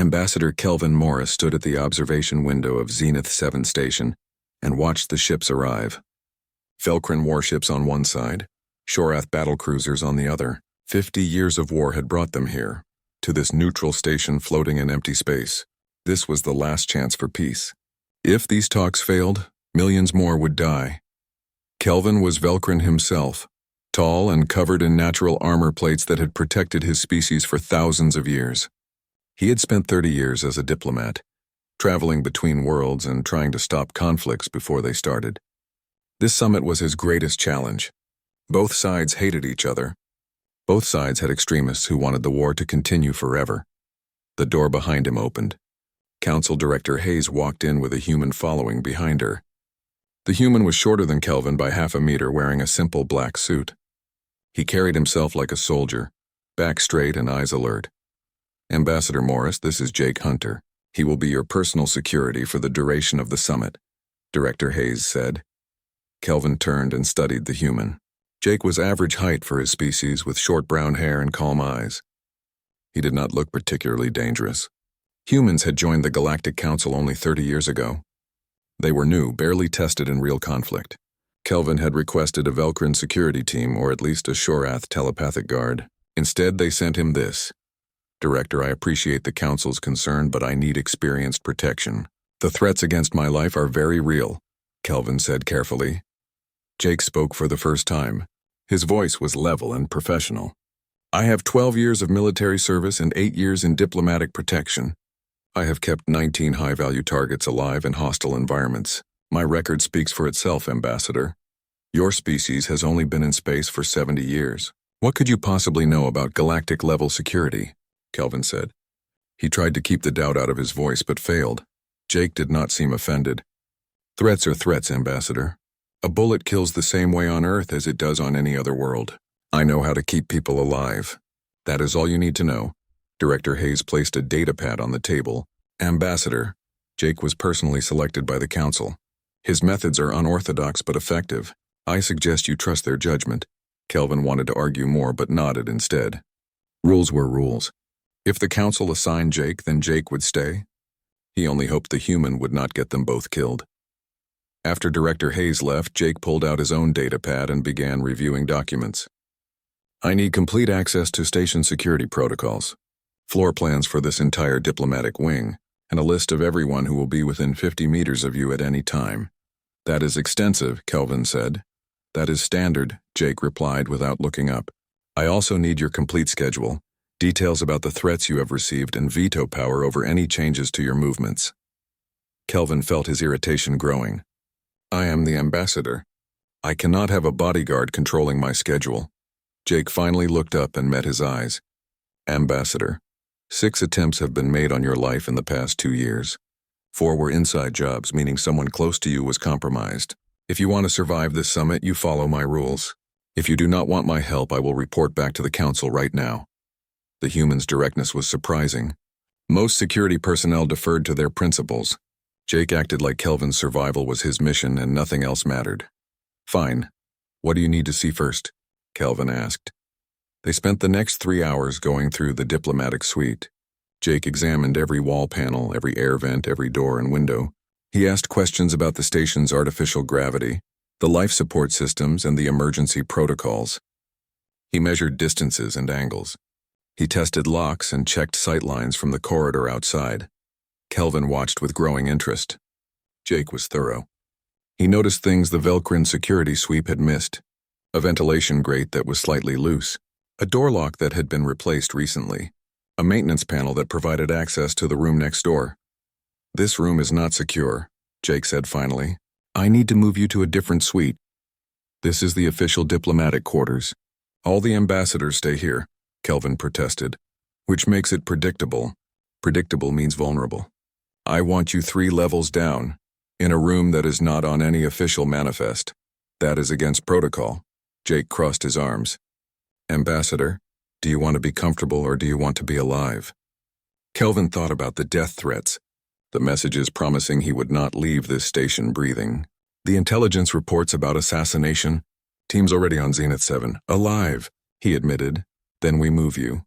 Ambassador Kelvin Morris stood at the observation window of Zenith 7 station and watched the ships arrive. Velcrin warships on one side, Shorath battlecruisers on the other. 50 years of war had brought them here, to this neutral station floating in empty space. This was the last chance for peace. If these talks failed, millions more would die. Kelvin was Velcrin himself, tall and covered in natural armor plates that had protected his species for thousands of years. He had spent 30 years as a diplomat, traveling between worlds and trying to stop conflicts before they started. This summit was his greatest challenge. Both sides hated each other. Both sides had extremists who wanted the war to continue forever. The door behind him opened. Council Director Hayes walked in with a human following behind her. The human was shorter than Kelvin by half a meter, wearing a simple black suit. He carried himself like a soldier, back straight and eyes alert. "Ambassador Morris, this is Jake Hunter. He will be your personal security for the duration of the summit," Director Hayes said. Kelvin turned and studied the human. Jake was average height for his species, with short brown hair and calm eyes. He did not look particularly dangerous. Humans had joined the Galactic Council only 30 years ago. They were new, barely tested in real conflict. Kelvin had requested a Velcrin security team, or at least a Shorath telepathic guard. Instead, they sent him this. "Director, I appreciate the Council's concern, but I need experienced protection. The threats against my life are very real," Kelvin said carefully. Jake spoke for the first time. His voice was level and professional. "I have 12 years of military service and 8 years in diplomatic protection. I have kept 19 high-value targets alive in hostile environments. My record speaks for itself, Ambassador. Your species has only been in space for 70 years. What could you possibly know about galactic-level security?" Kelvin said. He tried to keep the doubt out of his voice, but failed. Jake did not seem offended. "Threats are threats, Ambassador. A bullet kills the same way on Earth as it does on any other world. I know how to keep people alive. That is all you need to know." Director Hayes placed a data pad on the table. "Ambassador, Jake was personally selected by the Council. His methods are unorthodox but effective. I suggest you trust their judgment." Kelvin wanted to argue more but nodded instead. Rules were rules. If the Council assigned Jake, then Jake would stay. He only hoped the human would not get them both killed. After Director Hayes left, Jake pulled out his own data pad and began reviewing documents. "I need complete access to station security protocols, floor plans for this entire diplomatic wing, and a list of everyone who will be within 50 meters of you at any time." "That is extensive," Kelvin said. "That is standard," Jake replied without looking up. "I also need your complete schedule, details about the threats you have received, and veto power over any changes to your movements." Kelvin felt his irritation growing. "I am the ambassador. I cannot have a bodyguard controlling my schedule." Jake finally looked up and met his eyes. "Ambassador, 6 attempts have been made on your life in the past 2 years. 4 were inside jobs, meaning someone close to you was compromised. If you want to survive this summit, you follow my rules. If you do not want my help, I will report back to the Council right now." The human's directness was surprising. Most security personnel deferred to their principals. Jake acted like Kelvin's survival was his mission and nothing else mattered. "Fine. What do you need to see first?" Kelvin asked. They spent the next 3 hours going through the diplomatic suite. Jake examined every wall panel, every air vent, every door and window. He asked questions about the station's artificial gravity, the life support systems, and the emergency protocols. He measured distances and angles. He tested locks and checked sight lines from the corridor outside. Kelvin watched with growing interest. Jake was thorough. He noticed things the Velcrin security sweep had missed. A ventilation grate that was slightly loose. A door lock that had been replaced recently. A maintenance panel that provided access to the room next door. "This room is not secure," Jake said finally. "I need to move you to a different suite. This is the official diplomatic quarters. All the ambassadors stay here," Kelvin protested. "Which makes it predictable. Predictable means vulnerable. I want you 3 levels down, in a room that is not on any official manifest. That is against protocol." Jake crossed his arms. "Ambassador, do you want to be comfortable or do you want to be alive?" Kelvin thought about the death threats, the messages promising he would not leave this station breathing. The intelligence reports about assassination. "Team's already on Zenith 7. Alive," he admitted. "Then we move you.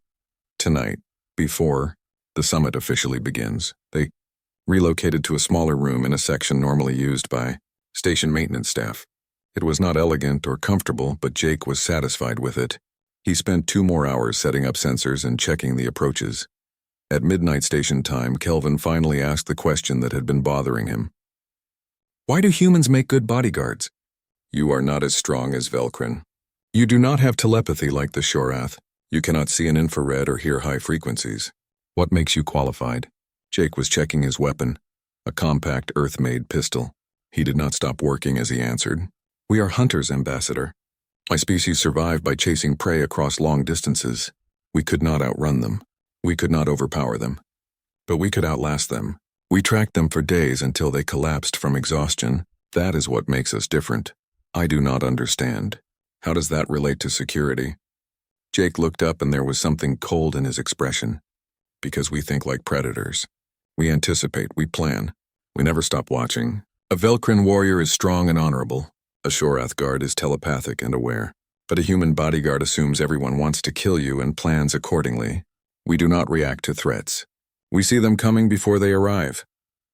Tonight. Before. The summit officially begins. They relocated to a smaller room in a section normally used by station maintenance staff. It was not elegant or comfortable, but Jake was satisfied with it. He spent 2 more hours setting up sensors and checking the approaches. At midnight station time, Kelvin finally asked the question that had been bothering him. Why do humans make good bodyguards? You are not as strong as Velcrin. You do not have telepathy like the Shorath. You cannot see an infrared or hear high frequencies. What makes you qualified? Jake was checking his weapon, a compact Earth-made pistol. He did not stop working as he answered. We are hunters, Ambassador. My species survived by chasing prey across long distances. We could not outrun them. We could not overpower them. But we could outlast them. We tracked them for days until they collapsed from exhaustion. That is what makes us different. I do not understand. How does that relate to security? Jake looked up and there was something cold in his expression. Because we think like predators. We anticipate, we plan. We never stop watching. A Velcrin warrior is strong and honorable. A Shorath guard is telepathic and aware. But a human bodyguard assumes everyone wants to kill you and plans accordingly. We do not react to threats. We see them coming before they arrive.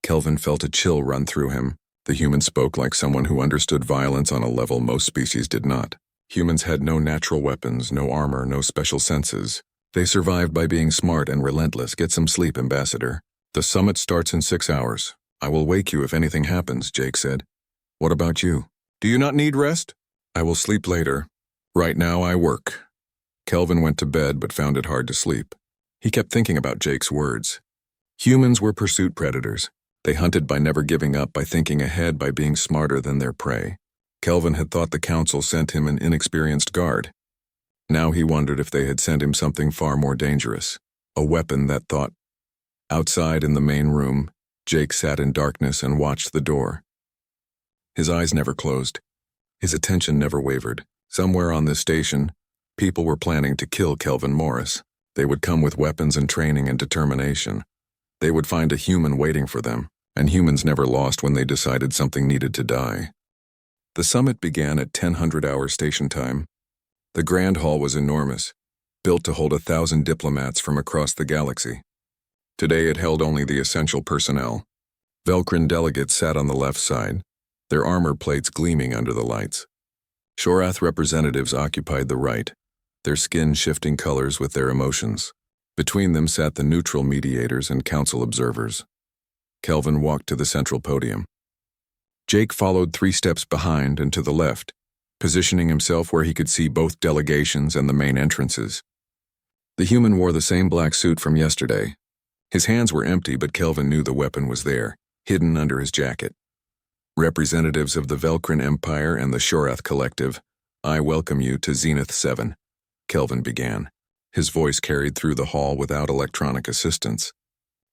Kelvin felt a chill run through him. The human spoke like someone who understood violence on a level most species did not. Humans had no natural weapons, no armor, no special senses. They survived by being smart and relentless. Get some sleep, Ambassador. The summit starts in 6 hours. I will wake you if anything happens, Jake said. What about you? Do you not need rest? I will sleep later. Right now I work. Kelvin went to bed but found it hard to sleep. He kept thinking about Jake's words. Humans were pursuit predators. They hunted by never giving up, by thinking ahead, by being smarter than their prey. Kelvin had thought the Council sent him an inexperienced guard. Now he wondered if they had sent him something far more dangerous. A weapon that thought. Outside in the main room, Jake sat in darkness and watched the door. His eyes never closed. His attention never wavered. Somewhere on this station, people were planning to kill Kelvin Morris. They would come with weapons and training and determination. They would find a human waiting for them, and humans never lost when they decided something needed to die. The summit began at 1000 hour station time. The Grand Hall was enormous, built to hold 1,000 diplomats from across the galaxy. Today it held only the essential personnel. Velcrin delegates sat on the left side, their armor plates gleaming under the lights. Shorath representatives occupied the right, their skin shifting colors with their emotions. Between them sat the neutral mediators and council observers. Kelvin walked to the central podium. Jake followed 3 steps behind and to the left, positioning himself where he could see both delegations and the main entrances. The human wore the same black suit from yesterday. His hands were empty, but Kelvin knew the weapon was there, hidden under his jacket. Representatives of the Velcrin Empire and the Shorath Collective, I welcome you to Zenith 7, Kelvin began. His voice carried through the hall without electronic assistance.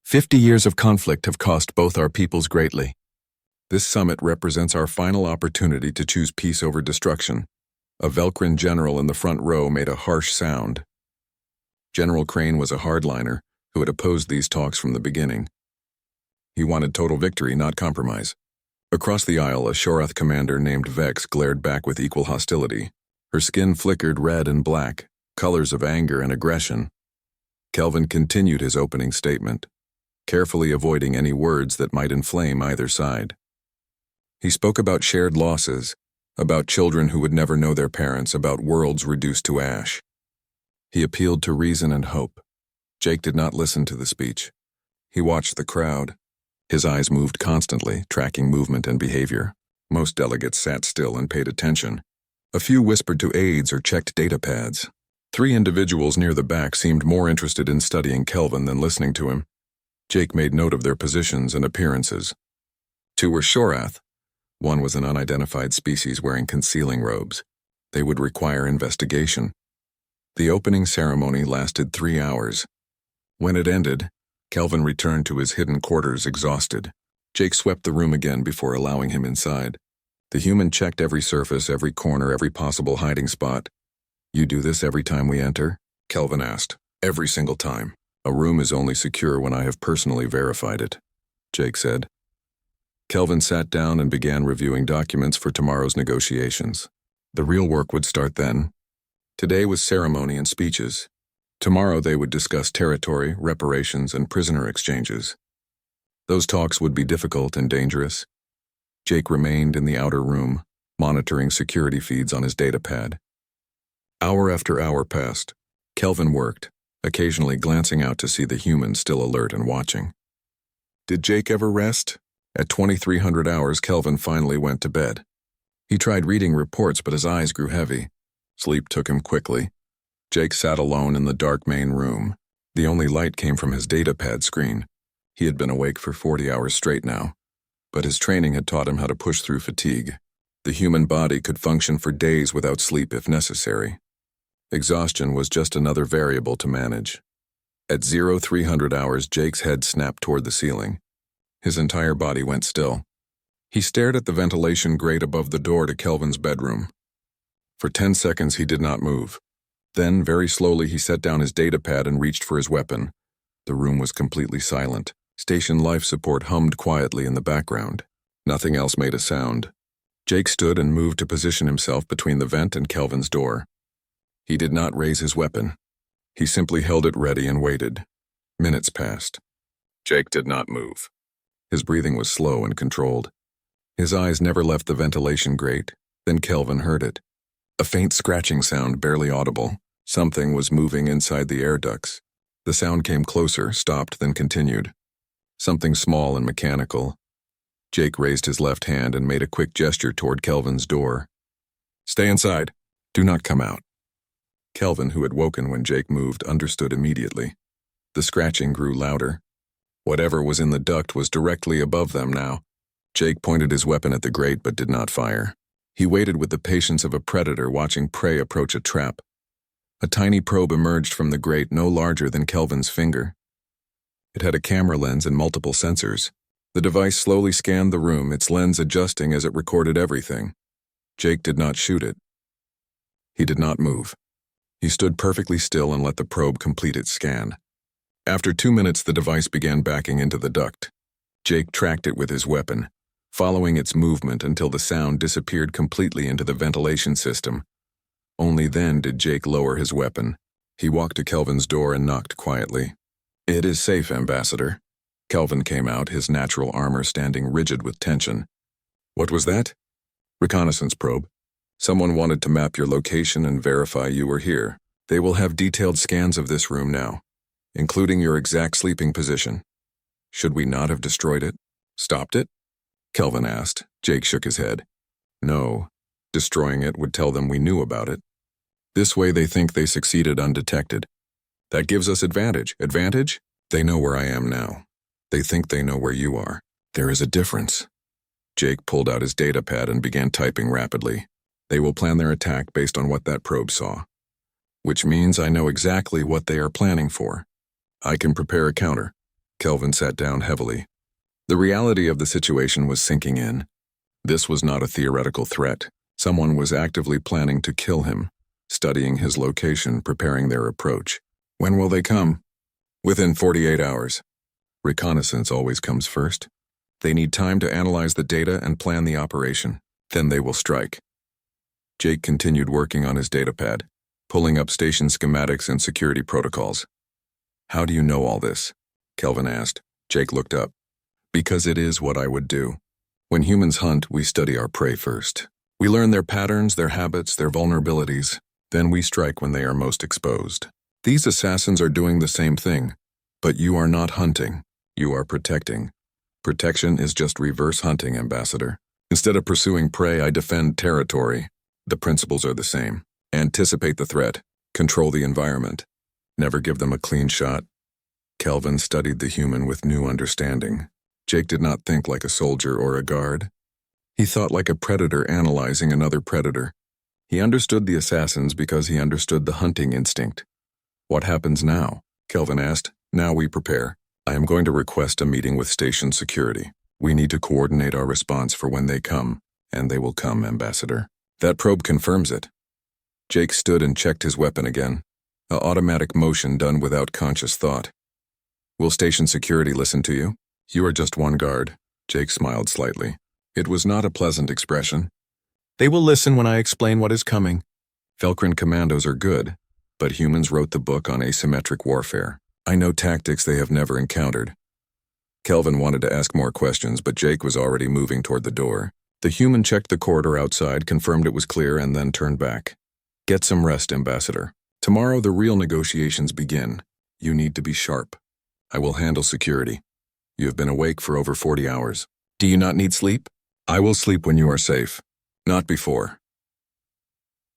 50 years of conflict have cost both our peoples greatly. This summit represents our final opportunity to choose peace over destruction. A Velcrin general in the front row made a harsh sound. General Crane was a hardliner who had opposed these talks from the beginning. He wanted total victory, not compromise. Across the aisle, a Shorath commander named Vex glared back with equal hostility. Her skin flickered red and black, colors of anger and aggression. Kelvin continued his opening statement, carefully avoiding any words that might inflame either side. He spoke about shared losses, about children who would never know their parents, about worlds reduced to ash. He appealed to reason and hope. Jake did not listen to the speech. He watched the crowd. His eyes moved constantly, tracking movement and behavior. Most delegates sat still and paid attention. A few whispered to aides or checked data pads. 3 individuals near the back seemed more interested in studying Kelvin than listening to him. Jake made note of their positions and appearances. 2 were Shorath. 1 was an unidentified species wearing concealing robes. They would require investigation. The opening ceremony lasted 3 hours. When it ended, Kelvin returned to his hidden quarters exhausted. Jake swept the room again before allowing him inside. The human checked every surface, every corner, every possible hiding spot. You do this every time we enter? Kelvin asked. Every single time. A room is only secure when I have personally verified it, Jake said. Kelvin sat down and began reviewing documents for tomorrow's negotiations. The real work would start then. Today was ceremony and speeches. Tomorrow they would discuss territory, reparations, and prisoner exchanges. Those talks would be difficult and dangerous. Jake remained in the outer room, monitoring security feeds on his datapad. Hour after hour passed. Kelvin worked, occasionally glancing out to see the humans still alert and watching. Did Jake ever rest? At 2300 hours, Kelvin finally went to bed. He tried reading reports, but his eyes grew heavy. Sleep took him quickly. Jake sat alone in the dark main room. The only light came from his datapad screen. He had been awake for 40 hours straight now, but his training had taught him how to push through fatigue. The human body could function for days without sleep if necessary. Exhaustion was just another variable to manage. At 0300 hours, Jake's head snapped toward the ceiling. His entire body went still. He stared at the ventilation grate above the door to Kelvin's bedroom. For 10 seconds, he did not move. Then, very slowly, he set down his datapad and reached for his weapon. The room was completely silent. Station life support hummed quietly in the background. Nothing else made a sound. Jake stood and moved to position himself between the vent and Kelvin's door. He did not raise his weapon. He simply held it ready and waited. Minutes passed. Jake did not move. His breathing was slow and controlled. His eyes never left the ventilation grate. Then Kelvin heard it. A faint scratching sound, barely audible. Something was moving inside the air ducts. The sound came closer, stopped, then continued. Something small and mechanical. Jake raised his left hand and made a quick gesture toward Kelvin's door. Stay inside. Do not come out. Kelvin, who had woken when Jake moved, understood immediately. The scratching grew louder. Whatever was in the duct was directly above them now. Jake pointed his weapon at the grate but did not fire. He waited with the patience of a predator watching prey approach a trap. A tiny probe emerged from the grate no larger than Kelvin's finger. It had a camera lens and multiple sensors. The device slowly scanned the room, its lens adjusting as it recorded everything. Jake did not shoot it. He did not move. He stood perfectly still and let the probe complete its scan. After 2 minutes, the device began backing into the duct. Jake tracked it with his weapon, following its movement until the sound disappeared completely into the ventilation system. Only then did Jake lower his weapon. He walked to Kelvin's door and knocked quietly. It is safe, Ambassador. Kelvin came out, his natural armor standing rigid with tension. What was that? Reconnaissance probe. Someone wanted to map your location and verify you were here. They will have detailed scans of this room now, including your exact sleeping position. Should we not have destroyed it? Stopped it? Kelvin asked. Jake shook his head. No. Destroying it would tell them we knew about it. This way they think they succeeded undetected. That gives us advantage. Advantage? They know where I am now. They think they know where you are. There is a difference. Jake pulled out his datapad and began typing rapidly. They will plan their attack based on what that probe saw. Which means I know exactly what they are planning for. I can prepare a counter. Kelvin sat down heavily. The reality of the situation was sinking in. This was not a theoretical threat. Someone was actively planning to kill him, studying his location, preparing their approach. When will they come? Within 48 hours. Reconnaissance always comes first. They need time to analyze the data and plan the operation. Then they will strike. Jake continued working on his datapad, pulling up station schematics and security protocols. How do you know all this? Kelvin asked. Jake looked up. Because it is what I would do. When humans hunt, we study our prey first. We learn their patterns, their habits, their vulnerabilities. Then we strike when they are most exposed. These assassins are doing the same thing. But you are not hunting. You are protecting. Protection is just reverse hunting, Ambassador. Instead of pursuing prey, I defend territory. The principles are the same. Anticipate the threat. Control the environment. Never give them a clean shot. Kelvin studied the human with new understanding. Jake did not think like a soldier or a guard. He thought like a predator analyzing another predator. He understood the assassins because he understood the hunting instinct. What happens now? Kelvin asked. Now we prepare. I am going to request a meeting with station security. We need to coordinate our response for when they come, and they will come, Ambassador. That probe confirms it. Jake stood and checked his weapon again, an automatic motion done without conscious thought. Will station security listen to you? You are just one guard. Jake smiled slightly. It was not a pleasant expression. They will listen when I explain what is coming. Felkran commandos are good, but humans wrote the book on asymmetric warfare. I know tactics they have never encountered. Kelvin wanted to ask more questions, but Jake was already moving toward the door. The human checked the corridor outside, confirmed it was clear, and then turned back. Get some rest, Ambassador. Tomorrow the real negotiations begin. You need to be sharp. I will handle security. You have been awake for over 40 hours. Do you not need sleep? I will sleep when you are safe. Not before.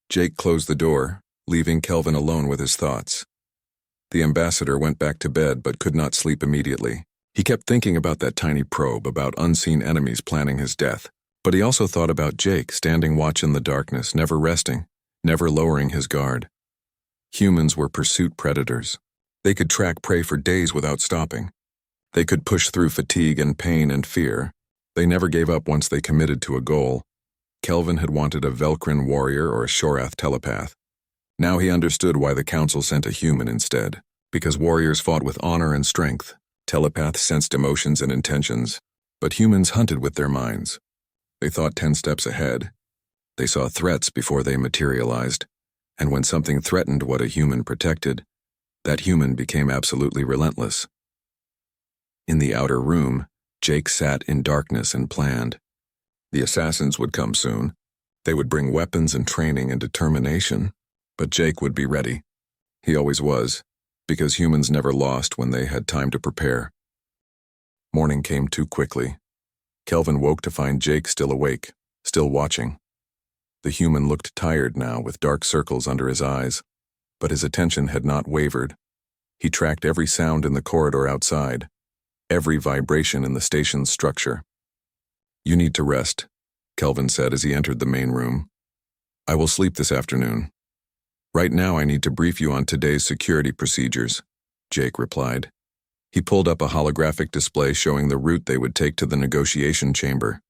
Jake closed the door, leaving Kelvin alone with his thoughts. The ambassador went back to bed but could not sleep immediately. He kept thinking about that tiny probe, about unseen enemies planning his death. But he also thought about Jake standing watch in the darkness, never resting, never lowering his guard. Humans were pursuit predators. They could track prey for days without stopping. They could push through fatigue and pain and fear. They never gave up once they committed to a goal. Kelvin had wanted a Velcrin warrior or a Shorath telepath. Now he understood why the Council sent a human instead. Because warriors fought with honor and strength. Telepaths sensed emotions and intentions. But humans hunted with their minds. They thought 10 steps ahead. They saw threats before they materialized. And when something threatened what a human protected, that human became absolutely relentless. In the outer room, Jake sat in darkness and planned. The assassins would come soon. They would bring weapons and training and determination, but Jake would be ready. He always was, because humans never lost when they had time to prepare. Morning came too quickly. Kelvin woke to find Jake still awake, still watching. The human looked tired now, with dark circles under his eyes, but his attention had not wavered. He tracked every sound in the corridor outside, every vibration in the station's structure. You need to rest, Kelvin said as he entered the main room. I will sleep this afternoon. Right now I need to brief you on today's security procedures, Jake replied. He pulled up a holographic display showing the route they would take to the negotiation chamber.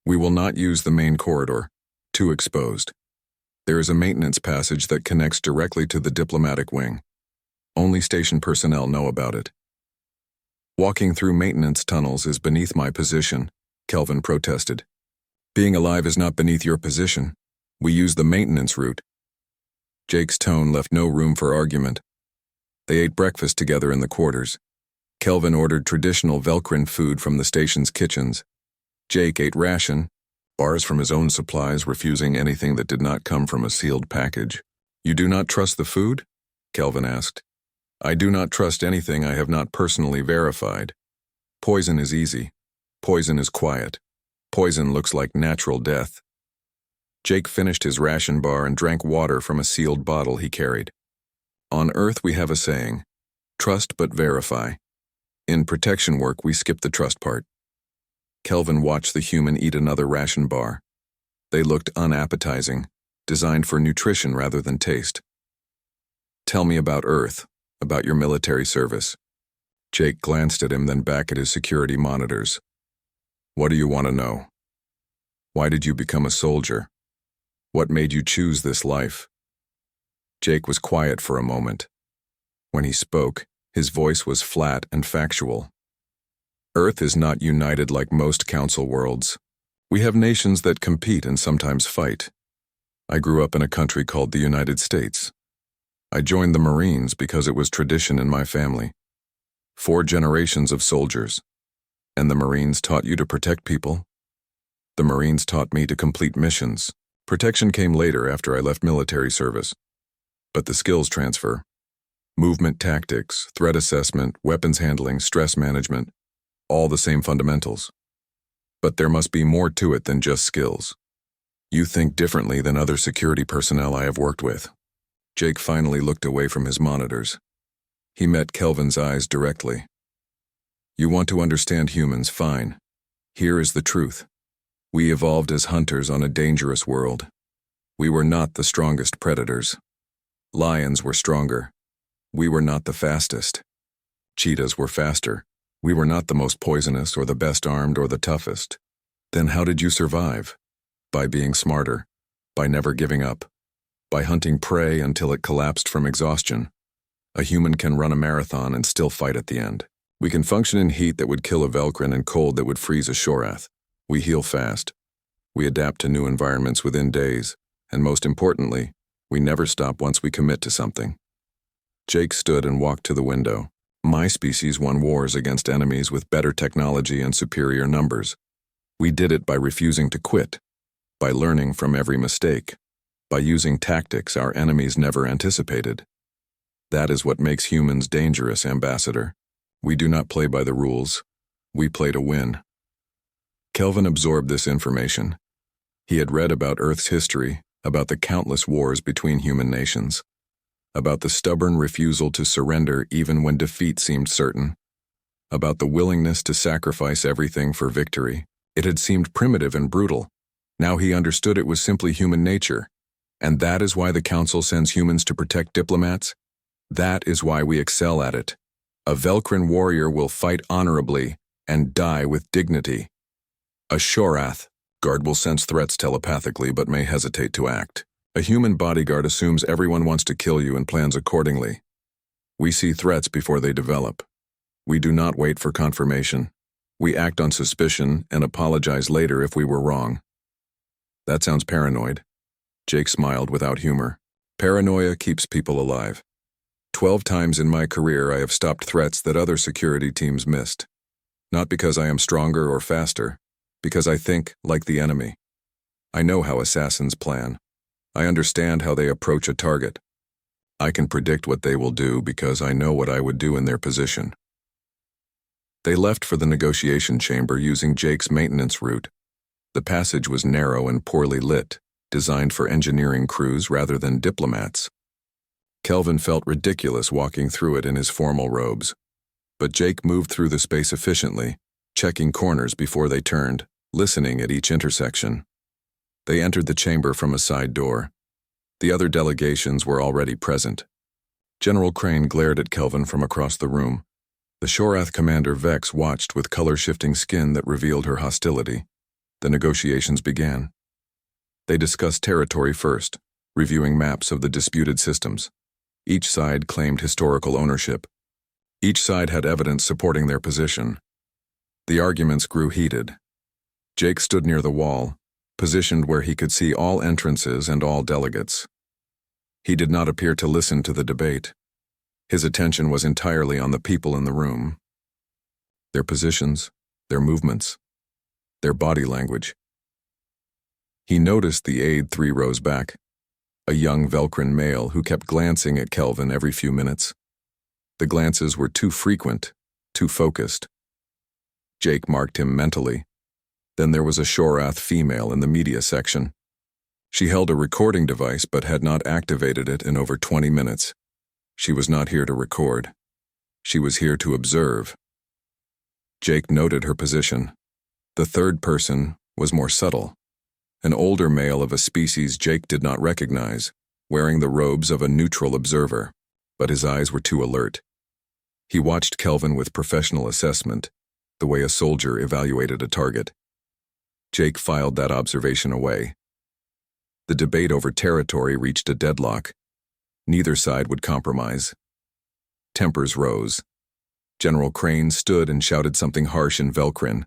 We will not use the main corridor, too exposed. There is a maintenance passage that connects directly to the diplomatic wing. Only station personnel know about it. Walking through maintenance tunnels is beneath my position, Kelvin protested. Being alive is not beneath your position. We use the maintenance route. Jake's tone left no room for argument. They ate breakfast together in the quarters. Kelvin ordered traditional Velcrin food from the station's kitchens. Jake ate ration, bars from his own supplies, refusing anything that did not come from a sealed package. You do not trust the food? Kelvin asked. I do not trust anything I have not personally verified. Poison is easy. Poison is quiet. Poison looks like natural death. Jake finished his ration bar and drank water from a sealed bottle he carried. On Earth we have a saying, trust but verify. In protection work we skip the trust part. Kelvin watched the human eat another ration bar. They looked unappetizing, designed for nutrition rather than taste. Tell me about Earth, about your military service. Jake glanced at him, then back at his security monitors. What do you want to know? Why did you become a soldier? What made you choose this life? Jake was quiet for a moment. When he spoke, his voice was flat and factual. Earth is not united like most council worlds. We have nations that compete and sometimes fight. I grew up in a country called the United States. I joined the Marines because it was tradition in my family. 4 generations of soldiers. And the Marines taught you to protect people. The Marines taught me to complete missions. Protection came later after I left military service. But the skills transfer. Movement tactics, threat assessment, weapons handling, stress management, all the same fundamentals. But there must be more to it than just skills. You think differently than other security personnel I have worked with. Jake finally looked away from his monitors. He met Kelvin's eyes directly. You want to understand humans, fine. Here is the truth. We evolved as hunters on a dangerous world. We were not the strongest predators. Lions were stronger. We were not the fastest. Cheetahs were faster. We were not the most poisonous or the best armed or the toughest. Then how did you survive? By being smarter. By never giving up. By hunting prey until it collapsed from exhaustion. A human can run a marathon and still fight at the end. We can function in heat that would kill a Velcrin and cold that would freeze a Shorath. We heal fast. We adapt to new environments within days. And most importantly, We never stop once we commit to something. Jake stood and walked to the window. My species won wars against enemies with better technology and superior numbers. We did it by refusing to quit, by learning from every mistake, by using tactics our enemies never anticipated. That is what makes humans dangerous, Ambassador. We do not play by the rules. We play to win. Kelvin absorbed this information. He had read about Earth's history, about the countless wars between human nations, about the stubborn refusal to surrender even when defeat seemed certain, about the willingness to sacrifice everything for victory. It had seemed primitive and brutal. Now he understood it was simply human nature. And that is why the Council sends humans to protect diplomats. That is why we excel at it. A Velcrin warrior will fight honorably and die with dignity. A Shorath guard will sense threats telepathically but may hesitate to act. A human bodyguard assumes everyone wants to kill you and plans accordingly. We see threats before they develop. We do not wait for confirmation. We act on suspicion and apologize later if we were wrong. That sounds paranoid. Jake smiled without humor. Paranoia keeps people alive. 12 times in my career I have stopped threats that other security teams missed. Not because I am stronger or faster, because I think like the enemy. I know how assassins plan. I understand how they approach a target. I can predict what they will do because I know what I would do in their position. They left for the negotiation chamber using Jake's maintenance route. The passage was narrow and poorly lit, designed for engineering crews rather than diplomats. Kelvin felt ridiculous walking through it in his formal robes. But Jake moved through the space efficiently, checking corners before they turned, listening at each intersection. They entered the chamber from a side door. The other delegations were already present. General Crane glared at Kelvin from across the room. The Shorath commander Vex watched with color-shifting skin that revealed her hostility. The negotiations began. They discussed territory first, reviewing maps of the disputed systems. Each side claimed historical ownership. Each side had evidence supporting their position. The arguments grew heated. Jake stood near the wall, positioned where he could see all entrances and all delegates. He did not appear to listen to the debate. His attention was entirely on the people in the room. Their positions, their movements, their body language. He noticed the aide 3 rows back, a young Velcrin male who kept glancing at Kelvin every few minutes. The glances were too frequent, too focused. Jake marked him mentally. Then there was a Shorath female in the media section. She held a recording device but had not activated it in over 20 minutes. She was not here to record. She was here to observe. Jake noted her position. The third person was more subtle. An older male of a species Jake did not recognize, wearing the robes of a neutral observer, but his eyes were too alert. He watched Kelvin with professional assessment, the way a soldier evaluated a target. Jake filed that observation away. The debate over territory reached a deadlock. Neither side would compromise. Tempers rose. General Crane stood and shouted something harsh in Velcrin.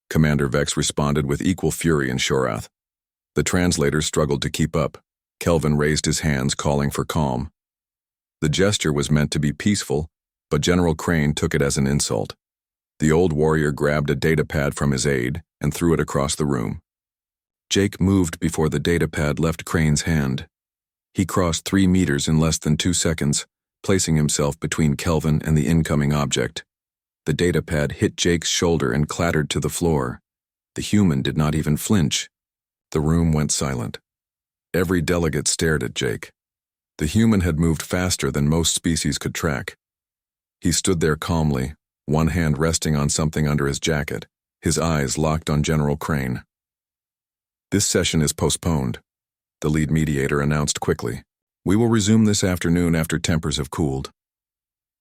Commander Vex responded with equal fury in Shorath. The translators struggled to keep up. Kelvin raised his hands, calling for calm. The gesture was meant to be peaceful, but General Crane took it as an insult. The old warrior grabbed a datapad from his aide and threw it across the room. Jake moved before the datapad left Crane's hand. He crossed 3 meters in less than 2 seconds, placing himself between Kelvin and the incoming object. The datapad hit Jake's shoulder and clattered to the floor. The human did not even flinch. The room went silent. Every delegate stared at Jake. The human had moved faster than most species could track. He stood there calmly, one hand resting on something under his jacket, his eyes locked on General Crane. "This session is postponed," the lead mediator announced quickly. "We will resume this afternoon after tempers have cooled."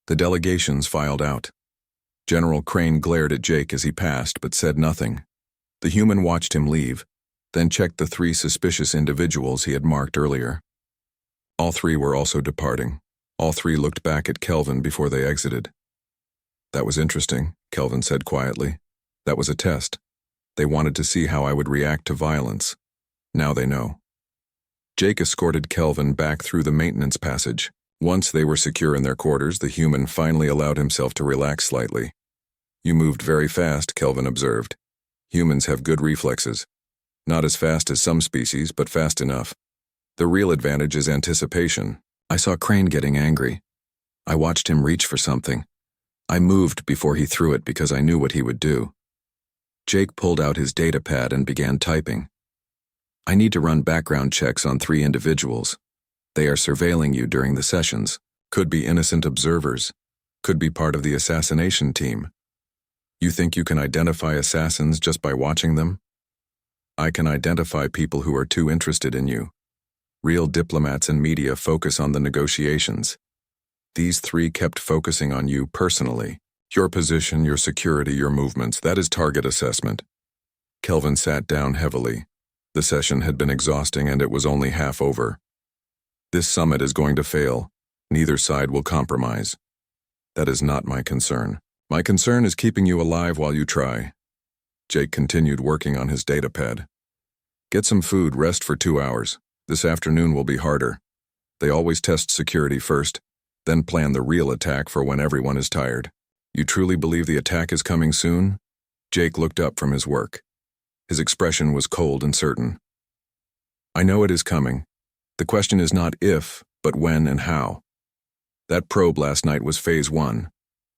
The delegations filed out. General Crane glared at Jake as he passed but said nothing. The human watched him leave, then checked the 3 suspicious individuals he had marked earlier. All 3 were also departing. All 3 looked back at Kelvin before they exited. "That was interesting," Kelvin said quietly. "That was a test. They wanted to see how I would react to violence. Now they know." Jake escorted Kelvin back through the maintenance passage. Once they were secure in their quarters, the human finally allowed himself to relax slightly. "You moved very fast," Kelvin observed. "Humans have good reflexes. Not as fast as some species, but fast enough. The real advantage is anticipation. I saw Crane getting angry. I watched him reach for something. I moved before he threw it because I knew what he would do." Jake pulled out his data pad and began typing. "I need to run background checks on 3 individuals. They are surveilling you during the sessions. Could be innocent observers. Could be part of the assassination team. You think you can identify assassins just by watching them? I can identify people who are too interested in you. Real diplomats and media focus on the negotiations. These 3 kept focusing on you personally. Your position, your security, your movements, that is target assessment." Kelvin sat down heavily. The session had been exhausting and it was only half over. "This summit is going to fail. Neither side will compromise. That is not my concern. My concern is keeping you alive while you try." Jake continued working on his datapad. "Get some food, rest for 2 hours. This afternoon will be harder. They always test security first, then plan the real attack for when everyone is tired. You truly believe the attack is coming soon?" Jake looked up from his work. His expression was cold and certain. "I know it is coming. The question is not if, but when and how. That probe last night was phase 1.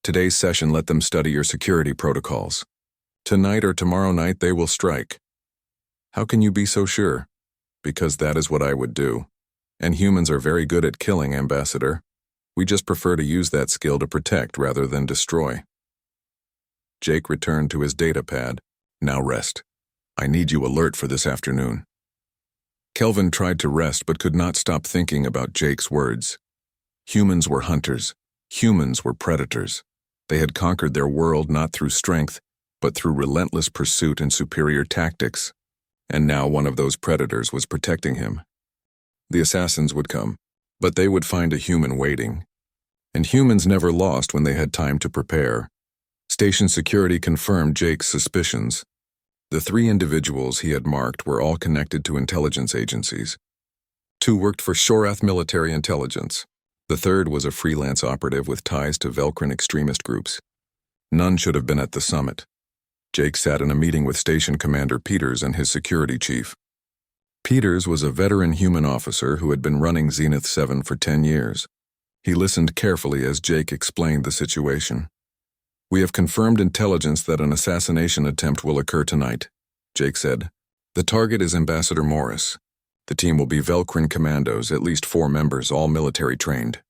Today's session let them study your security protocols. Tonight or tomorrow night they will strike." "How can you be so sure?" "Because that is what I would do. And humans are very good at killing, Ambassador. We just prefer to use that skill to protect rather than destroy." Jake returned to his datapad. "Now rest. I need you alert for this afternoon." Kelvin tried to rest but could not stop thinking about Jake's words. Humans were hunters. Humans were predators. They had conquered their world not through strength, but through relentless pursuit and superior tactics. And now one of those predators was protecting him. The assassins would come, but they would find a human waiting. And humans never lost when they had time to prepare. Station security confirmed Jake's suspicions. The 3 individuals he had marked were all connected to intelligence agencies. 2 worked for Shorath Military Intelligence. The 3rd was a freelance operative with ties to Velcrin extremist groups. None should have been at the summit. Jake sat in a meeting with Station Commander Peters and his security chief. Peters was a veteran human officer who had been running Zenith 7 for 10 years. He listened carefully as Jake explained the situation. "We have confirmed intelligence that an assassination attempt will occur tonight," Jake said. "The target is Ambassador Morris. The team will be Velcrin commandos, at least 4 members, all military trained."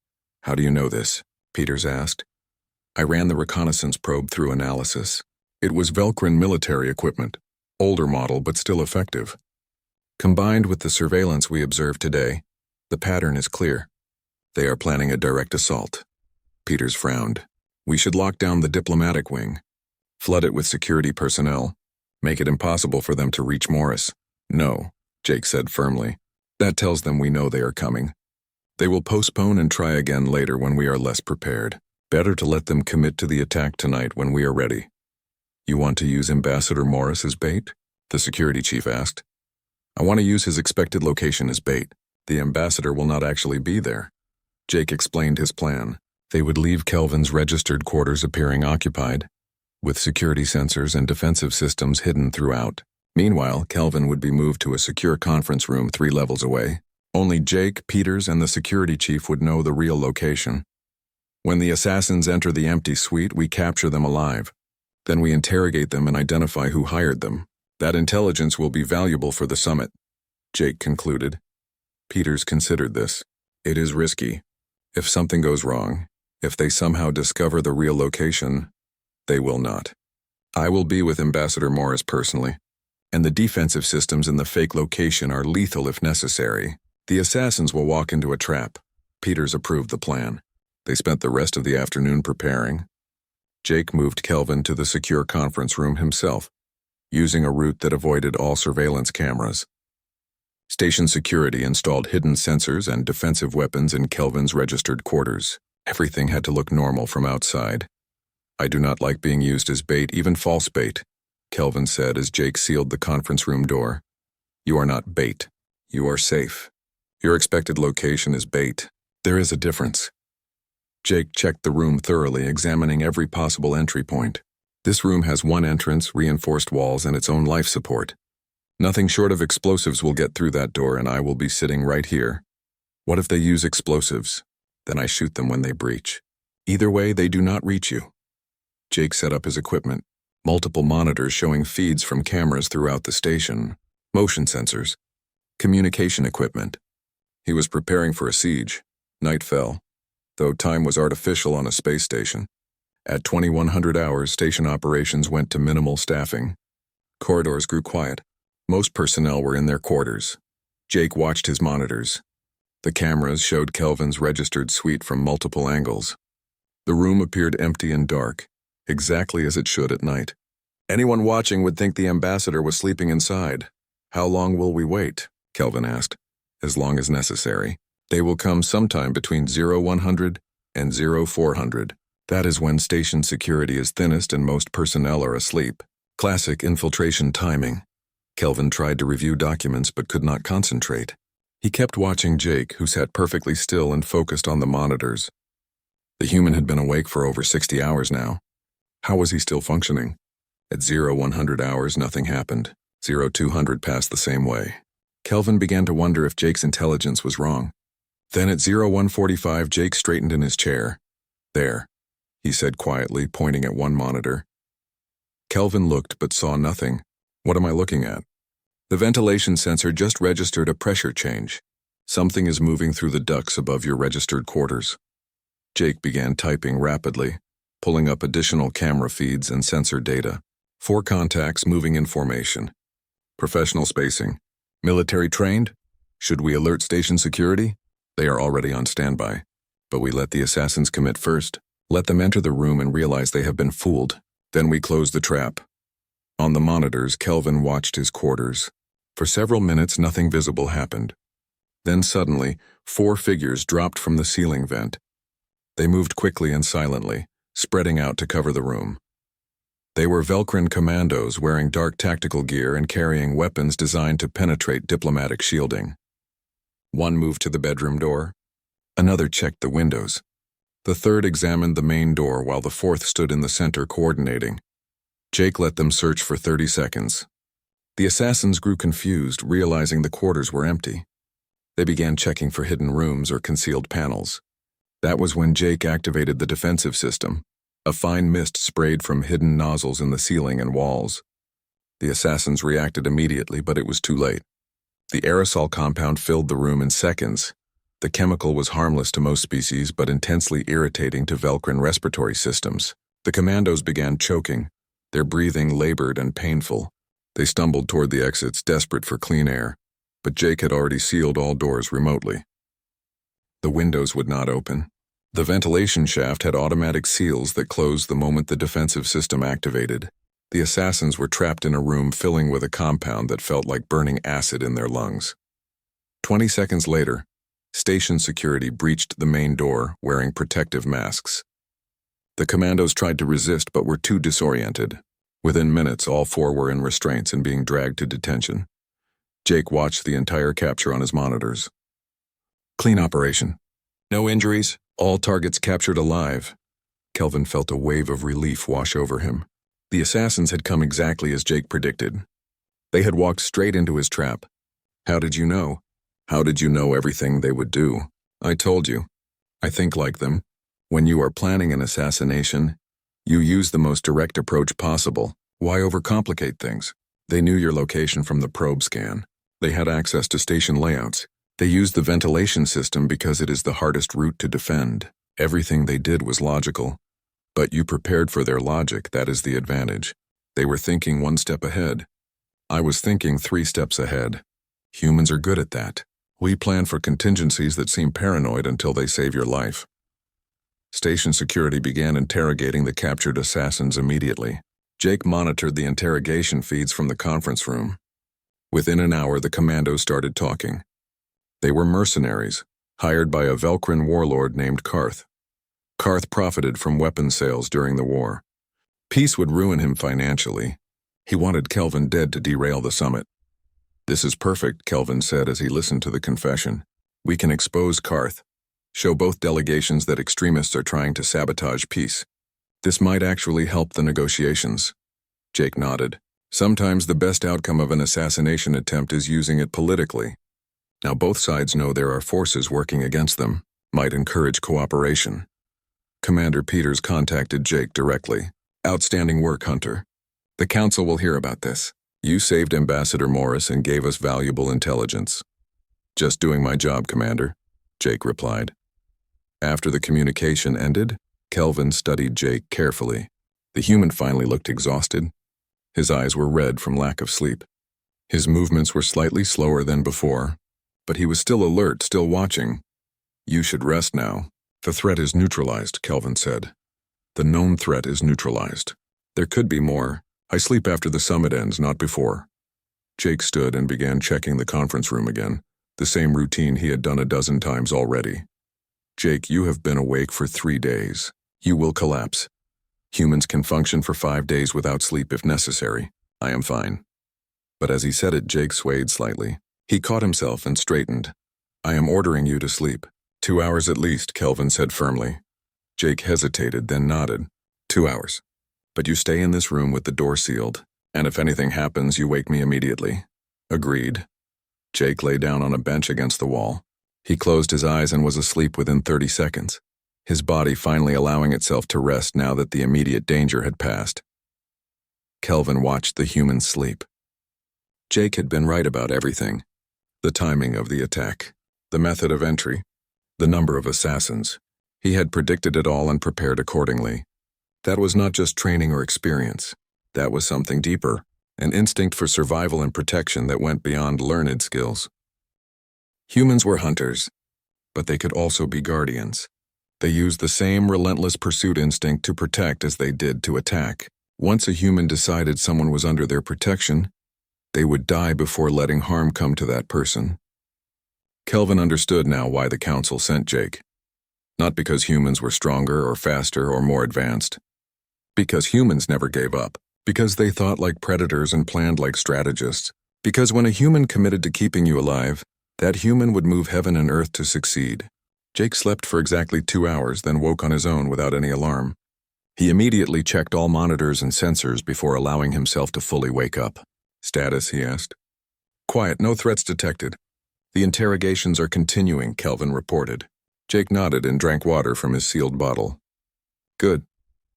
"How do you know this?" Peters asked. "I ran the reconnaissance probe through analysis. It was Velcrin military equipment, older model but still effective. Combined with the surveillance we observed today, the pattern is clear. They are planning a direct assault." Peters frowned. "We should lock down the diplomatic wing, flood it with security personnel, make it impossible for them to reach Morris." "No," Jake said firmly. "That tells them we know they are coming. They will postpone and try again later when we are less prepared. Better to let them commit to the attack tonight when we are ready." "You want to use Ambassador Morris as bait?" the security chief asked. "I want to use his expected location as bait. The ambassador will not actually be there." Jake explained his plan. They would leave Kelvin's registered quarters appearing occupied, with security sensors and defensive systems hidden throughout. Meanwhile, Kelvin would be moved to a secure conference room 3 levels away. Only Jake, Peters, and the security chief would know the real location. When the assassins enter the empty suite, we capture them alive. Then we interrogate them and identify who hired them. That intelligence will be valuable for the summit, Jake concluded. Peters considered this. "It is risky. If something goes wrong, if they somehow discover the real location, they will not. I will be with Ambassador Morris personally, and the defensive systems in the fake location are lethal if necessary. The assassins will walk into a trap." Peters approved the plan. They spent the rest of the afternoon preparing. Jake moved Kelvin to the secure conference room himself, using a route that avoided all surveillance cameras. Station security installed hidden sensors and defensive weapons in Kelvin's registered quarters. Everything had to look normal from outside. "I do not like being used as bait, even false bait," Kelvin said as Jake sealed the conference room door. "You are not bait. You are safe. Your expected location is bait. There is a difference. Jake checked the room thoroughly, examining every possible entry point. This room has one entrance, reinforced walls, and its own life support. Nothing short of explosives will get through that door, and I will be sitting right here. What if they use explosives? Then I shoot them when they breach. Either way, they do not reach you. Jake set up his equipment. Multiple monitors showing feeds from cameras throughout the station, motion sensors, communication equipment. He was preparing for a siege. Night fell, though time was artificial on a space station. At 2100 hours, station operations went to minimal staffing. Corridors grew quiet. Most personnel were in their quarters. Jake watched his monitors. The cameras showed Kelvin's registered suite from multiple angles. The room appeared empty and dark, exactly as it should at night. Anyone watching would think the ambassador was sleeping inside. How long will we wait? Kelvin asked. As long as necessary. They will come sometime between 0100 and 0400. That is when station security is thinnest and most personnel are asleep. Classic infiltration timing. Kelvin tried to review documents but could not concentrate. He kept watching Jake, who sat perfectly still and focused on the monitors. The human had been awake for over 60 hours now. How was he still functioning? At 0100 hours, nothing happened. 0200 passed the same way. Kelvin began to wonder if Jake's intelligence was wrong. Then at 0145, Jake straightened in his chair. There, he said quietly, pointing at one monitor. Kelvin looked but saw nothing. What am I looking at? The ventilation sensor just registered a pressure change. Something is moving through the ducts above your registered quarters. Jake began typing rapidly, pulling up additional camera feeds and sensor data. 4 contacts moving in formation. Professional spacing. Military trained? Should we alert station security? They are already on standby. But we let the assassins commit first. Let them enter the room and realize they have been fooled. Then we close the trap. On the monitors, Kelvin watched his quarters. For several minutes, nothing visible happened. Then suddenly, 4 figures dropped from the ceiling vent. They moved quickly and silently, spreading out to cover the room. They were Velcrin commandos wearing dark tactical gear and carrying weapons designed to penetrate diplomatic shielding. One moved to the bedroom door. Another checked the windows. The third examined the main door while the fourth stood in the center coordinating. Jake let them search for 30 seconds. The assassins grew confused, realizing the quarters were empty. They began checking for hidden rooms or concealed panels. That was when Jake activated the defensive system. A fine mist sprayed from hidden nozzles in the ceiling and walls. The assassins reacted immediately, but it was too late. The aerosol compound filled the room in seconds. The chemical was harmless to most species, but intensely irritating to Velcrin respiratory systems. The commandos began choking, their breathing labored and painful. They stumbled toward the exits, desperate for clean air, but Jake had already sealed all doors remotely. The windows would not open. The ventilation shaft had automatic seals that closed the moment the defensive system activated. The assassins were trapped in a room filling with a compound that felt like burning acid in their lungs. 20 seconds later, station security breached the main door wearing protective masks. The commandos tried to resist but were too disoriented. Within minutes, all 4 were in restraints and being dragged to detention. Jake watched the entire capture on his monitors. Clean operation. No injuries, all targets captured alive. Kelvin felt a wave of relief wash over him. The assassins had come exactly as Jake predicted. They had walked straight into his trap. How did you know? How did you know everything they would do? I told you. I think like them. When you are planning an assassination, you use the most direct approach possible. Why overcomplicate things? They knew your location from the probe scan. They had access to station layouts. They used the ventilation system because it is the hardest route to defend. Everything they did was logical. But you prepared for their logic, that is the advantage. They were thinking 1 step ahead. I was thinking 3 steps ahead. Humans are good at that. We plan for contingencies that seem paranoid until they save your life. Station security began interrogating the captured assassins immediately. Jake monitored the interrogation feeds from the conference room. Within an hour, the commandos started talking. They were mercenaries, hired by a Velcrin warlord named Karth. Karth profited from weapons sales during the war. Peace would ruin him financially. He wanted Kelvin dead to derail the summit. This is perfect, Kelvin said as he listened to the confession. We can expose Karth, show both delegations that extremists are trying to sabotage peace. This might actually help the negotiations. Jake nodded. Sometimes the best outcome of an assassination attempt is using it politically. Now both sides know there are forces working against them. Might encourage cooperation. Commander Peters contacted Jake directly. Outstanding work, Hunter. The Council will hear about this. You saved Ambassador Morris and gave us valuable intelligence. Just doing my job, Commander, Jake replied. After the communication ended, Kelvin studied Jake carefully. The human finally looked exhausted. His eyes were red from lack of sleep. His movements were slightly slower than before, but he was still alert, still watching. You should rest now. The threat is neutralized, Kelvin said. The known threat is neutralized. There could be more. I sleep after the summit ends, not before. Jake stood and began checking the conference room again, the same routine he had done a dozen times already. Jake, you have been awake for 3 days. You will collapse. Humans can function for 5 days without sleep if necessary. I am fine. But as he said it, Jake swayed slightly. He caught himself and straightened. I am ordering you to sleep. 2 hours at least, Kelvin said firmly. Jake hesitated, then nodded. 2 hours. But you stay in this room with the door sealed, and if anything happens, you wake me immediately. Agreed. Jake lay down on a bench against the wall. He closed his eyes and was asleep within 30 seconds, his body finally allowing itself to rest now that the immediate danger had passed. Kelvin watched the humans sleep. Jake had been right about everything. The timing of the attack, the method of entry, the number of assassins. He had predicted it all and prepared accordingly. That was not just training or experience. That was something deeper, an instinct for survival and protection that went beyond learned skills. Humans were hunters, but they could also be guardians. They used the same relentless pursuit instinct to protect as they did to attack. Once a human decided someone was under their protection, they would die before letting harm come to that person. Kelvin understood now why the Council sent Jake. Not because humans were stronger or faster or more advanced. Because humans never gave up. Because they thought like predators and planned like strategists. Because when a human committed to keeping you alive, that human would move heaven and earth to succeed. Jake slept for exactly 2 hours, then woke on his own without any alarm. He immediately checked all monitors and sensors before allowing himself to fully wake up. Status, he asked. Quiet, no threats detected. The interrogations are continuing, Kelvin reported. Jake nodded and drank water from his sealed bottle. Good.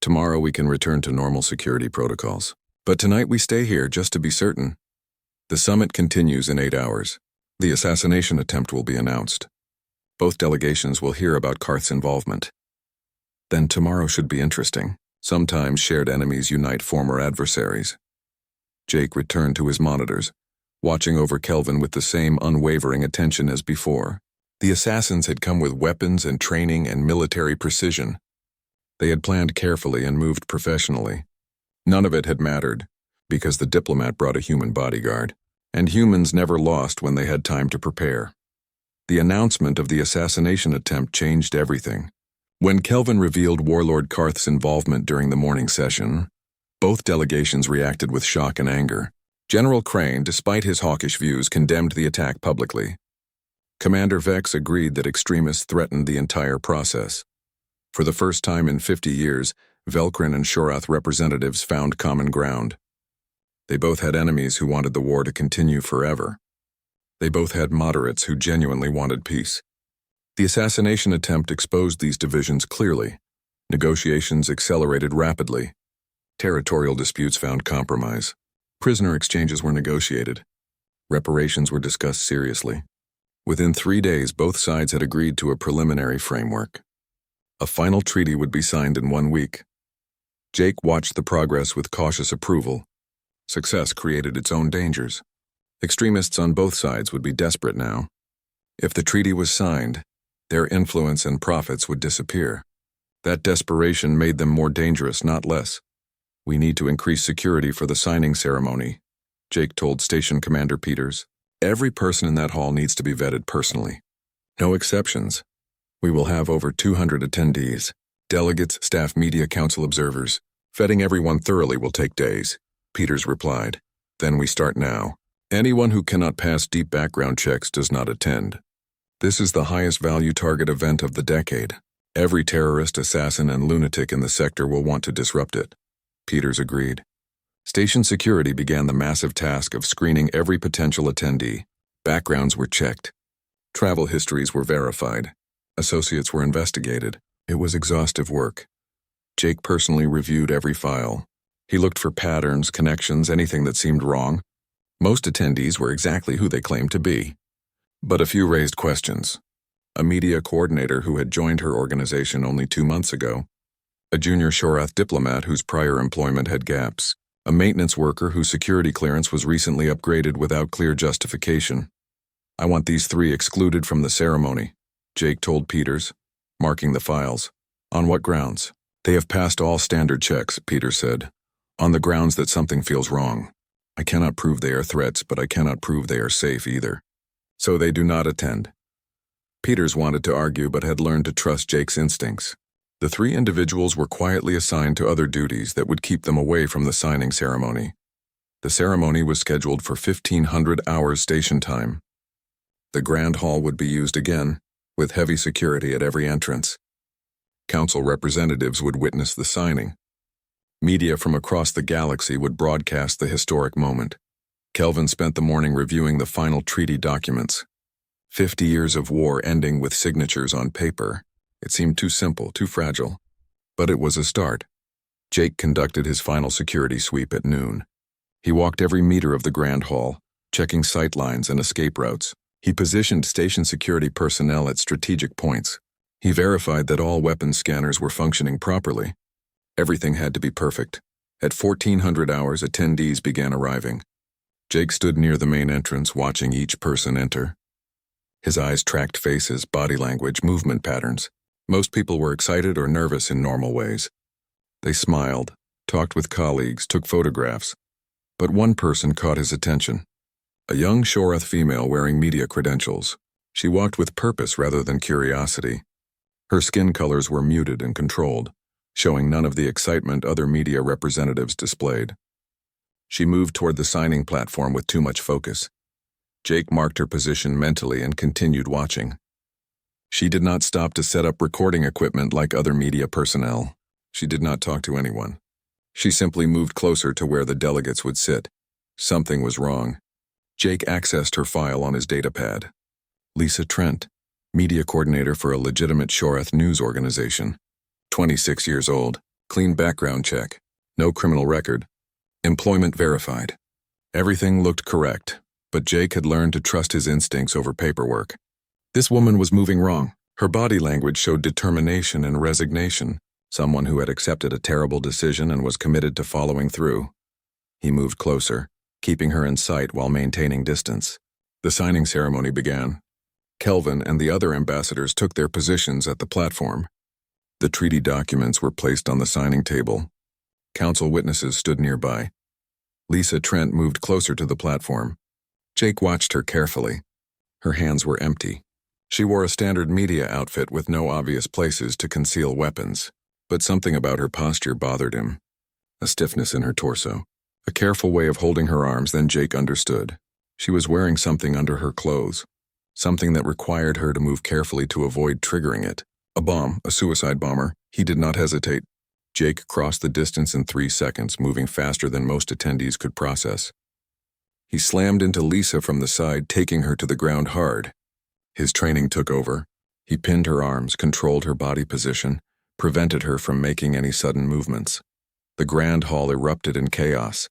Tomorrow we can return to normal security protocols. But tonight we stay here just to be certain. The summit continues in 8 hours. The assassination attempt will be announced. Both delegations will hear about Karth's involvement. Then tomorrow should be interesting. Sometimes shared enemies unite former adversaries. Jake returned to his monitors, watching over Kelvin with the same unwavering attention as before. The assassins had come with weapons and training and military precision. They had planned carefully and moved professionally. None of it had mattered, because the Diplomat brought a human bodyguard, and humans never lost when they had time to prepare. The announcement of the assassination attempt changed everything. When Kelvin revealed Warlord Karth's involvement during the morning session, both delegations reacted with shock and anger. General Crane, despite his hawkish views, condemned the attack publicly. Commander Vex agreed that extremists threatened the entire process. For the first time in 50 years, Velkrin and Shorath representatives found common ground. They both had enemies who wanted the war to continue forever. They both had moderates who genuinely wanted peace. The assassination attempt exposed these divisions clearly. Negotiations accelerated rapidly. Territorial disputes found compromise. Prisoner exchanges were negotiated. Reparations were discussed seriously. Within 3 days, both sides had agreed to a preliminary framework. A final treaty would be signed in 1 week. Jake watched the progress with cautious approval. Success created its own dangers. Extremists on both sides would be desperate now. If the treaty was signed, their influence and profits would disappear. That desperation made them more dangerous, not less. We need to increase security for the signing ceremony, Jake told Station Commander Peters. Every person in that hall needs to be vetted personally. No exceptions. We will have over 200 attendees, delegates, staff, media, council observers. Vetting everyone thoroughly will take days, Peters replied. Then we start now. Anyone who cannot pass deep background checks does not attend. This is the highest value target event of the decade. Every terrorist, assassin, and lunatic in the sector will want to disrupt it. Peters agreed. Station security began the massive task of screening every potential attendee. Backgrounds were checked. Travel histories were verified. Associates were investigated. It was exhaustive work. Jake personally reviewed every file. He looked for patterns, connections, anything that seemed wrong. Most attendees were exactly who they claimed to be. But a few raised questions. A media coordinator who had joined her organization only 2 months ago. A junior Shorath diplomat whose prior employment had gaps. A maintenance worker whose security clearance was recently upgraded without clear justification. I want these 3 excluded from the ceremony, Jake told Peters, marking the files. On what grounds? They have passed all standard checks, Peters said. On the grounds that something feels wrong. I cannot prove they are threats, but I cannot prove they are safe either. So they do not attend. Peters wanted to argue but had learned to trust Jake's instincts. The 3 individuals were quietly assigned to other duties that would keep them away from the signing ceremony. The ceremony was scheduled for 1500 hours station time. The Grand Hall would be used again, with heavy security at every entrance. Council representatives would witness the signing. Media from across the galaxy would broadcast the historic moment. Kelvin spent the morning reviewing the final treaty documents. 50 years of war ending with signatures on paper. It seemed too simple, too fragile. But it was a start. Jake conducted his final security sweep at noon. He walked every meter of the Grand Hall, checking sight lines and escape routes. He positioned station security personnel at strategic points. He verified that all weapons scanners were functioning properly. Everything had to be perfect. At 1400 hours, attendees began arriving. Jake stood near the main entrance, watching each person enter. His eyes tracked faces, body language, movement patterns. Most people were excited or nervous in normal ways. They smiled, talked with colleagues, took photographs. But one person caught his attention. A young Shorath female wearing media credentials. She walked with purpose rather than curiosity. Her skin colors were muted and controlled, showing none of the excitement other media representatives displayed. She moved toward the signing platform with too much focus. Jake marked her position mentally and continued watching. She did not stop to set up recording equipment like other media personnel. She did not talk to anyone. She simply moved closer to where the delegates would sit. Something was wrong. Jake accessed her file on his datapad. Lisa Trent, media coordinator for a legitimate Shorath news organization. 26 years old, clean background check, no criminal record. Employment verified. Everything looked correct, but Jake had learned to trust his instincts over paperwork. This woman was moving wrong. Her body language showed determination and resignation, someone who had accepted a terrible decision and was committed to following through. He moved closer, keeping her in sight while maintaining distance. The signing ceremony began. Kelvin and the other ambassadors took their positions at the platform. The treaty documents were placed on the signing table. Council witnesses stood nearby. Lisa Trent moved closer to the platform. Jake watched her carefully. Her hands were empty. She wore a standard media outfit with no obvious places to conceal weapons, but something about her posture bothered him. A stiffness in her torso. A careful way of holding her arms, then Jake understood. She was wearing something under her clothes. Something that required her to move carefully to avoid triggering it. A bomb, a suicide bomber. He did not hesitate. Jake crossed the distance in 3 seconds, moving faster than most attendees could process. He slammed into Lisa from the side, taking her to the ground hard. His training took over. He pinned her arms, controlled her body position, prevented her from making any sudden movements. The Grand Hall erupted in chaos.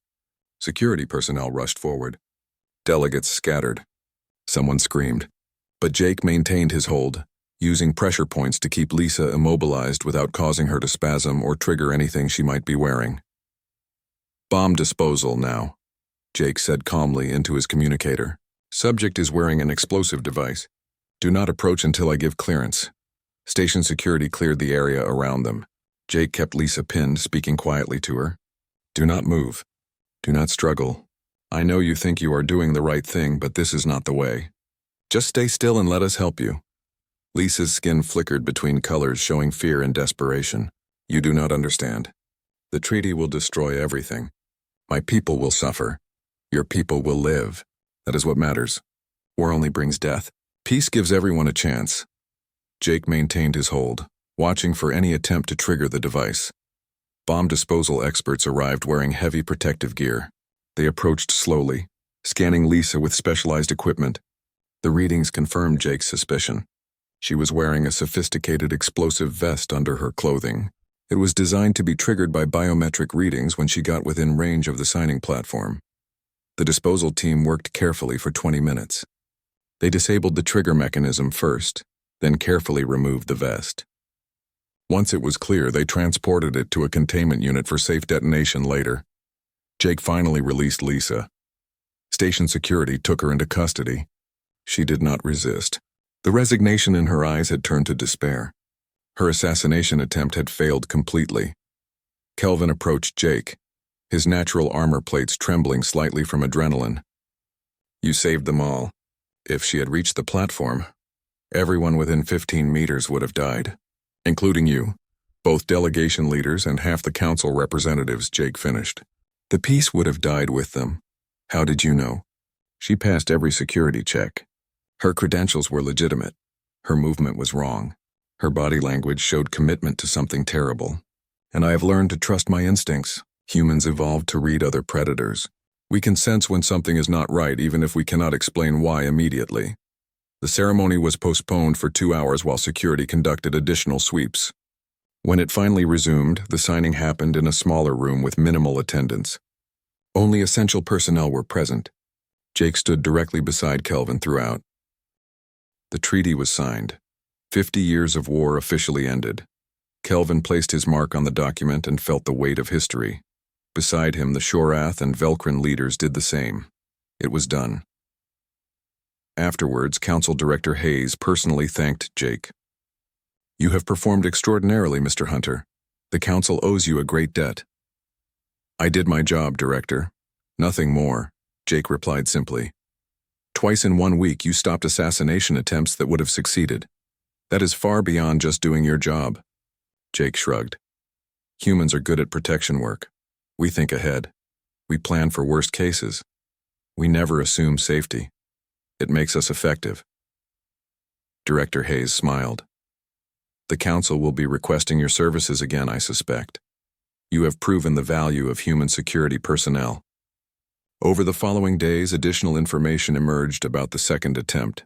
Security personnel rushed forward. Delegates scattered. Someone screamed. But Jake maintained his hold, using pressure points to keep Lisa immobilized without causing her to spasm or trigger anything she might be wearing. Bomb disposal now, Jake said calmly into his communicator. Subject is wearing an explosive device. Do not approach until I give clearance. Station security cleared the area around them. Jake kept Lisa pinned, speaking quietly to her. Do not move. Do not struggle. I know you think you are doing the right thing, but this is not the way. Just stay still and let us help you. Lisa's skin flickered between colors, showing fear and desperation. You do not understand. The treaty will destroy everything. My people will suffer. Your people will live. That is what matters. War only brings death. Peace gives everyone a chance. Jake maintained his hold, watching for any attempt to trigger the device. Bomb disposal experts arrived wearing heavy protective gear. They approached slowly, scanning Lisa with specialized equipment. The readings confirmed Jake's suspicion. She was wearing a sophisticated explosive vest under her clothing. It was designed to be triggered by biometric readings when she got within range of the signing platform. The disposal team worked carefully for 20 minutes. They disabled the trigger mechanism first, then carefully removed the vest. Once it was clear, they transported it to a containment unit for safe detonation later. Jake finally released Lisa. Station security took her into custody. She did not resist. The resignation in her eyes had turned to despair. Her assassination attempt had failed completely. Kelvin approached Jake, his natural armor plates trembling slightly from adrenaline. You saved them all. If she had reached the platform, everyone within 15 meters would have died, including you, both delegation leaders and half the council representatives, Jake finished. The piece would have died with them. How did you know? She passed every security check. Her credentials were legitimate. Her movement was wrong. Her body language showed commitment to something terrible. And I have learned to trust my instincts. Humans evolved to read other predators. We can sense when something is not right even if we cannot explain why immediately. The ceremony was postponed for 2 hours while security conducted additional sweeps. When it finally resumed, the signing happened in a smaller room with minimal attendance. Only essential personnel were present. Jake stood directly beside Kelvin throughout. The treaty was signed. 50 years of war officially ended. Kelvin placed his mark on the document and felt the weight of history. Beside him, the Shorath and Velkrin leaders did the same. It was done. Afterwards, Council Director Hayes personally thanked Jake. You have performed extraordinarily, Mr. Hunter. The Council owes you a great debt. I did my job, Director. Nothing more, Jake replied simply. Twice in 1 week, you stopped assassination attempts that would have succeeded. That is far beyond just doing your job. Jake shrugged. Humans are good at protection work. We think ahead. We plan for worst cases. We never assume safety. It makes us effective. Director Hayes smiled. The Council will be requesting your services again, I suspect. You have proven the value of human security personnel. Over the following days, additional information emerged about the second attempt.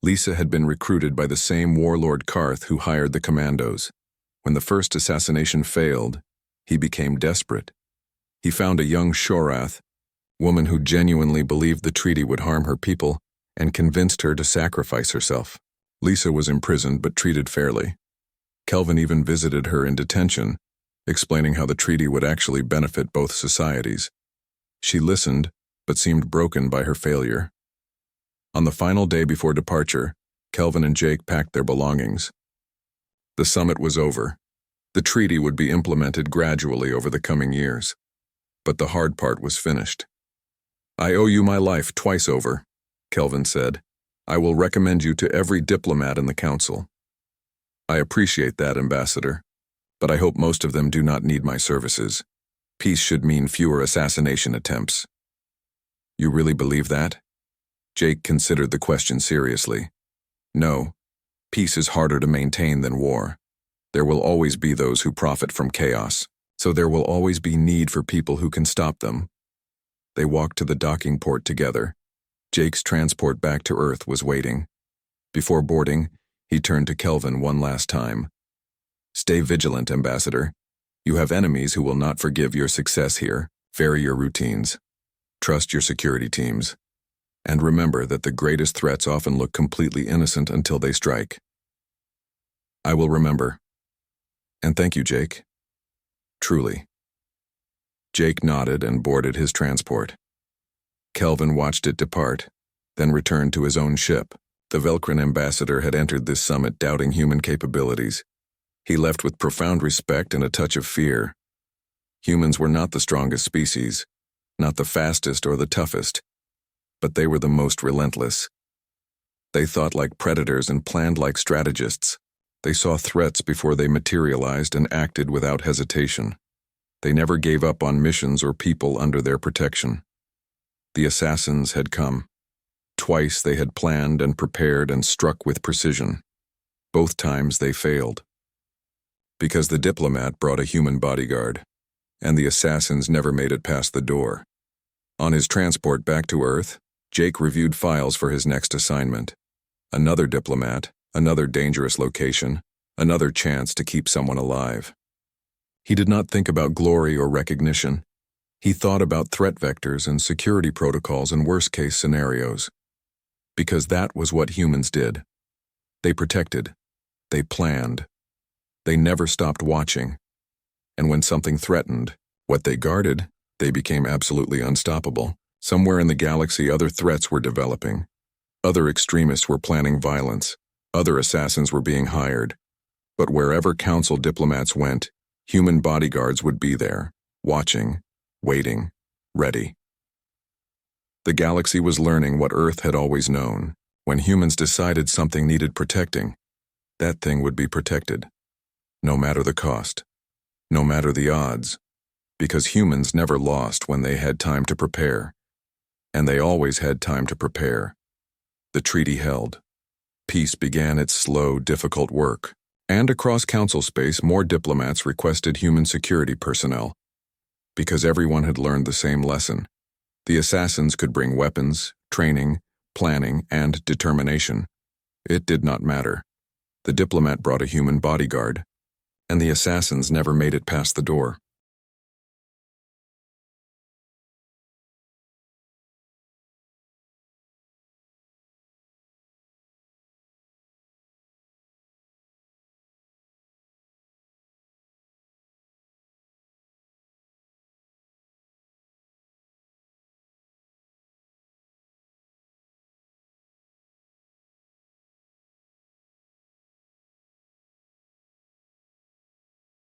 Lisa had been recruited by the same warlord Karth who hired the commandos. When the first assassination failed, he became desperate. He found a young Shorath, woman who genuinely believed the treaty would harm her people, and convinced her to sacrifice herself. Lisa was imprisoned but treated fairly. Kelvin even visited her in detention, explaining how the treaty would actually benefit both societies. She listened, but seemed broken by her failure. On the final day before departure, Kelvin and Jake packed their belongings. The summit was over. The treaty would be implemented gradually over the coming years. But the hard part was finished. I owe you my life twice over, Kelvin said. I will recommend you to every diplomat in the council. I appreciate that, Ambassador, but I hope most of them do not need my services. Peace should mean fewer assassination attempts. You really believe that? Jake considered the question seriously. No, peace is harder to maintain than war. There will always be those who profit from chaos, so there will always be need for people who can stop them. They walked to the docking port together. Jake's transport back to Earth was waiting. Before boarding, he turned to Kelvin one last time. Stay vigilant, Ambassador. You have enemies who will not forgive your success here. Vary your routines. Trust your security teams. And remember that the greatest threats often look completely innocent until they strike. I will remember. And thank you, Jake. Truly. Jake nodded and boarded his transport. Kelvin watched it depart, then returned to his own ship. The Velkrin ambassador had entered this summit doubting human capabilities. He left with profound respect and a touch of fear. Humans were not the strongest species, not the fastest or the toughest, but they were the most relentless. They thought like predators and planned like strategists. They saw threats before they materialized and acted without hesitation. They never gave up on missions or people under their protection. The assassins had come. Twice they had planned and prepared and struck with precision. Both times they failed. Because the Diplomat brought a human bodyguard, and the assassins never made it past the door. On his transport back to Earth, Jake reviewed files for his next assignment. Another Diplomat, another dangerous location, another chance to keep someone alive. He did not think about glory or recognition. He thought about threat vectors and security protocols and worst-case scenarios. Because that was what humans did. They protected. They planned. They never stopped watching. And when something threatened, what they guarded, they became absolutely unstoppable. Somewhere in the galaxy, other threats were developing. Other extremists were planning violence. Other assassins were being hired. But wherever Council diplomats went, human bodyguards would be there, watching, waiting, ready. The galaxy was learning what Earth had always known. When humans decided something needed protecting, that thing would be protected. No matter the cost. No matter the odds. Because humans never lost when they had time to prepare. And they always had time to prepare. The treaty held. Peace began its slow, difficult work. And across council space, more diplomats requested human security personnel. Because everyone had learned the same lesson. The assassins could bring weapons, training, planning, and determination. It did not matter. The Diplomat brought a human bodyguard. And the assassins never made it past the door.